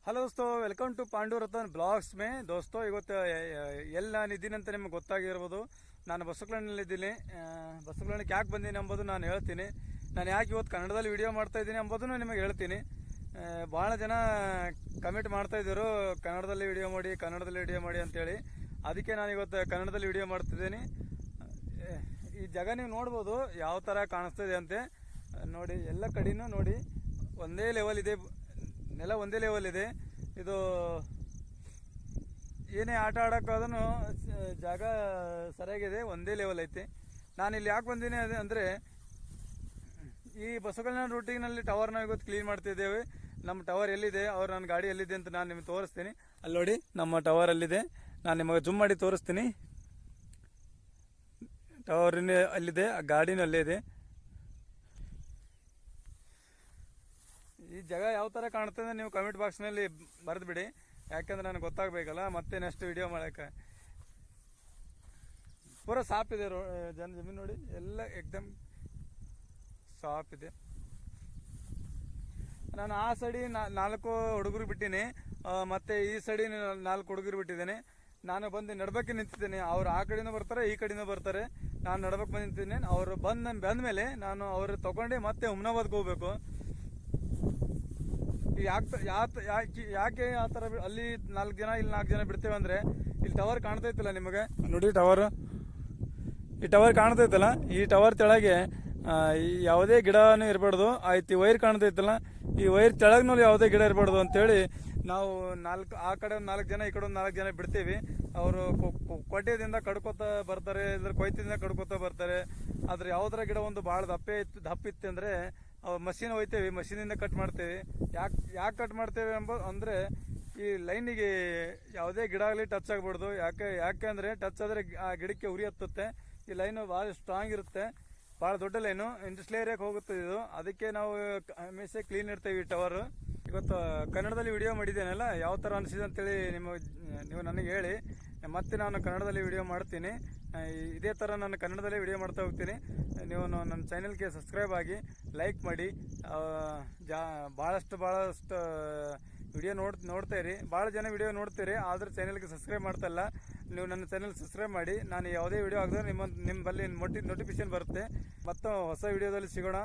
Hello ದೋಸ್ತೋ, welcome to Pandu Ratan blogs ಮೇ. ದೋಸ್ತೋ, ಇವತ್ತು ಎಲ್ಲಿ ನಾನು ಇದ್ದೀನಿ ಅಂತ ನಿಮ್ಗೆ ಗೊತ್ತಾಗಿರ್ಬೋದು. ನಾನು ಬಸವಕಲ್ಯಾಣದಲ್ಲಿದ್ದೀನಿ. ಬಸವಕಲ್ಯಾಣಕ್ಕೆ ಯಾಕೆ ಬಂದೀನಿ ಎಂಬುದು ನಾನು ಹೇಳ್ತೀನಿ. ನಾನು ಯಾಕೆ ಇವತ್ತು ಕನ್ನಡದಲ್ಲಿ ವಿಡಿಯೋ ಮಾಡ್ತಾ ಇದ್ದೀನಿ ಎಂಬುದನ್ನು ನಿಮಗೆ ಹೇಳ್ತೀನಿ. ಭಾಳ ಜನ ಕಮೆಂಟ್ ಮಾಡ್ತಾಯಿದ್ದರು, ಕನ್ನಡದಲ್ಲಿ ವಿಡಿಯೋ ಮಾಡಿ ಅಂತೇಳಿ. ಅದಕ್ಕೆ ನಾನು ಇವತ್ತು ಕನ್ನಡದಲ್ಲಿ ವಿಡಿಯೋ ಮಾಡ್ತಿದ್ದೀನಿ. ಈ ಜಾಗ ನೀವು ನೋಡ್ಬೋದು ಯಾವ ಥರ ಕಾಣಿಸ್ತಿದೆ ಅಂತೆ. ನೋಡಿ, ಎಲ್ಲ ಕಡೆನೂ ನೋಡಿ ಒಂದೇ ಲೆವೆಲ್ ಇದೆ, ನೆಲ ಒಂದೇ ಲೆವೆಲ್ ಇದೆ. ಇದು ಏನೇ ಆಟ ಆಡೋಕ್ಕಾದ್ರೂ ಜಾಗ ಸರಿಯಾಗಿದೆ, ಒಂದೇ ಲೆವೆಲ್ ಐತೆ. ನಾನು ಇಲ್ಲಿ ಯಾಕೆ ಬಂದೀನಿ ಅಂದರೆ, ಈ ಬಸವಕಲ್ಯಾಣ ರೂಟಿನಲ್ಲಿ ಟವರ್ನ ಇವತ್ತು ಕ್ಲೀನ್ ಮಾಡ್ತಿದ್ದೇವೆ. ನಮ್ಮ ಟವರ್ ಎಲ್ಲಿದೆ, ನನ್ನ ಗಾಡಿ ಎಲ್ಲಿದೆ ಅಂತ ನಾನು ನಿಮಗೆ ತೋರಿಸ್ತೀನಿ. ಅಲ್ಲಿ ನೋಡಿ, ನಮ್ಮ ಟವರ್ ಅಲ್ಲಿದೆ. ನಾನು ನಿಮಗೆ ಜೂಮ್ ಮಾಡಿ ತೋರಿಸ್ತೀನಿ. ಟವರಿನ ಅಲ್ಲಿದೆ, ಗಾಡಿನೂ ಅಲ್ಲೇ ಇದೆ. ಈ ಜಾಗ ಯಾವ ಥರ ಕಾಣ್ತದೆ ನೀವು ಕಮೆಂಟ್ ಬಾಕ್ಸ್ನಲ್ಲಿ ಬರೆದು ಬಿಡಿ, ಯಾಕೆಂದ್ರೆ ನನಗೆ ಗೊತ್ತಾಗಬೇಕಲ್ಲ ಮತ್ತೆ ನೆಕ್ಸ್ಟ್ ವಿಡಿಯೋ ಮಾಡೋಕ್ಕೆ. ಪೂರ ಸಾಫ್ ಇದೆ ಜಮೀನು ನೋಡಿ, ಎಲ್ಲ ಎಕ್ದಮ್ ಸಾಫ್ ಇದೆ. ನಾನು ಆ ಸೈಡಿ 4 ಹುಡುಗರು ಬಿಟ್ಟಿನಿ, ಮತ್ತು ಈ ಸೈಡಿ 4 ಹುಡುಗರು ಬಿಟ್ಟಿದ್ದೇನೆ. ನಾನು ಬಂದು ನಡ್ಬೇಕು ನಿಂತಿದ್ದೇನೆ. ಅವ್ರು ಆ ಕಡೆನೂ ಬರ್ತಾರೆ, ಈ ಕಡೆನೂ ಬರ್ತಾರೆ. ನಾನು ನಡ್ಬೇಕು ಬಂದು ನಿಂತಿದ್ದೇನೆ. ಅವರು ಬಂದಮೇಲೆ ನಾನು ಅವ್ರು ತೊಗೊಂಡು ಮತ್ತೆ ಹುಮ್ನಾಬಾದ್ಗೆ ಹೋಗ್ಬೇಕು. ಯಾಕೆ ಆ ಥರ ಅಲ್ಲಿ 4 ಜನ ಇಲ್ಲಿ 4 ಜನ ಬಿಡ್ತೇವೆ ಅಂದರೆ, ಇಲ್ಲಿ ಟವರ್ ಕಾಣ್ತೈತಲ್ಲ ನಿಮಗೆ, ನೋಡಿ ಈ ಟವರ್ ಕಾಣ್ತೈತಲ್ಲ, ಈ ಟವರ್ ತೆಳಗೆ ಯಾವುದೇ ಗಿಡನೂ ಇರಬಾರ್ದು. ಆಯ್ತು, ಈ ವೈರ್ ಕಾಣ್ತೈತಲ್ಲ, ಈ ವೈರ್ ತೆಳಗ್ನಲ್ಲಿ ಯಾವುದೇ ಗಿಡ ಇರಬಾರ್ದು ಅಂತೇಳಿ ನಾವು ಆ ಕಡೆ ಒಂದು 4 ಜನ, ಈ ಕಡೆ ಒಂದು 4 ಜನ ಬಿಡ್ತೀವಿ. ಅವರು ಕೊಟ್ಟೆದಿಂದ ಕಡ್ಕೋತಾ ಬರ್ತಾರೆ, ಇದ್ರ ಕೊಯ್ತಿಂದ ಕಡ್ಕೋತಾ ಬರ್ತಾರೆ. ಆದ್ರೆ ಯಾವುದರ ಗಿಡ ಒಂದು ಭಾಳ ದಪ್ಪಿತ್ತು ಅಂದರೆ ಮಷೀನ್ ಒಯ್ತೇವೆ, ಮಷೀನಿಂದ ಕಟ್ ಮಾಡ್ತೇವೆ. ಯಾಕೆ ಕಟ್ ಮಾಡ್ತೇವೆ ಅಂದರೆ, ಈ ಲೈನಿಗೆ ಯಾವುದೇ ಗಿಡ ಆಗಲಿ ಟಚ್ ಆಗ್ಬಾರ್ದು. ಯಾಕೆ ಅಂದರೆ ಟಚ್ ಆದರೆ ಆ ಗಿಡಕ್ಕೆ ಉರಿ ಹತ್ತುತ್ತೆ. ಈ ಲೈನು ಭಾಳ ಸ್ಟ್ರಾಂಗ್ ಇರುತ್ತೆ, ಭಾಳ ದೊಡ್ಡ ಲೈನು, ಇಂಡಸ್ಟ್ರಿಯಲ್ ಏರಿಯಾಕ್ಕೆ ಹೋಗುತ್ತೆ ಇದು. ಅದಕ್ಕೆ ನಾವು ಹಮೇಶೆ ಕ್ಲೀನ್ ಇಡ್ತೇವೆ ಈ ಟವರ್. ಇವತ್ತು ಕನ್ನಡದಲ್ಲಿ ವಿಡಿಯೋ ಮಾಡಿದ್ದೇನಲ್ಲ, ಯಾವ ಥರ ಅನಿಸಿದೆ ಅಂತೇಳಿ ನೀವು ನನಗೆ ಹೇಳಿ. ಮತ್ತೆ ನಾನು ಕನ್ನಡದಲ್ಲಿ ವಿಡಿಯೋ ಮಾಡ್ತೀನಿ. ಇದೇ ಥರ ನಾನು ಕನ್ನಡದಲ್ಲೇ ವಿಡಿಯೋ ಮಾಡ್ತಾ ಹೋಗ್ತೀನಿ. ನೀವು ನನ್ನ ಚಾನೆಲ್ಗೆ ಸಬ್ಸ್ಕ್ರೈಬ್ ಆಗಿ, ಲೈಕ್ ಮಾಡಿ. ಭಾಳಷ್ಟು ವಿಡಿಯೋ ನೋಡ್ತಾ ಇರಿ. ಭಾಳ ಜನ ವಿಡಿಯೋ ನೋಡ್ತೀರಿ, ಆದರೆ ಚಾನೆಲ್ಗೆ ಸಬ್ಸ್ಕ್ರೈಬ್ ಮಾಡ್ತಾ ಇಲ್ಲ. ನೀವು ನನ್ನ ಚಾನೆಲ್ ಸಬ್ಸ್ಕ್ರೈಬ್ ಮಾಡಿ. ನಾನು ಯಾವುದೇ ವಿಡಿಯೋ ಹಾಕಿದ್ರೆ ನಿಮ್ಮ ಬಲ್ಲಿ ನೋಟಿಫಿಕೇಶನ್ ಬರುತ್ತೆ. ಮತ್ತು ಹೊಸ ವಿಡಿಯೋದಲ್ಲಿ ಸಿಗೋಣ.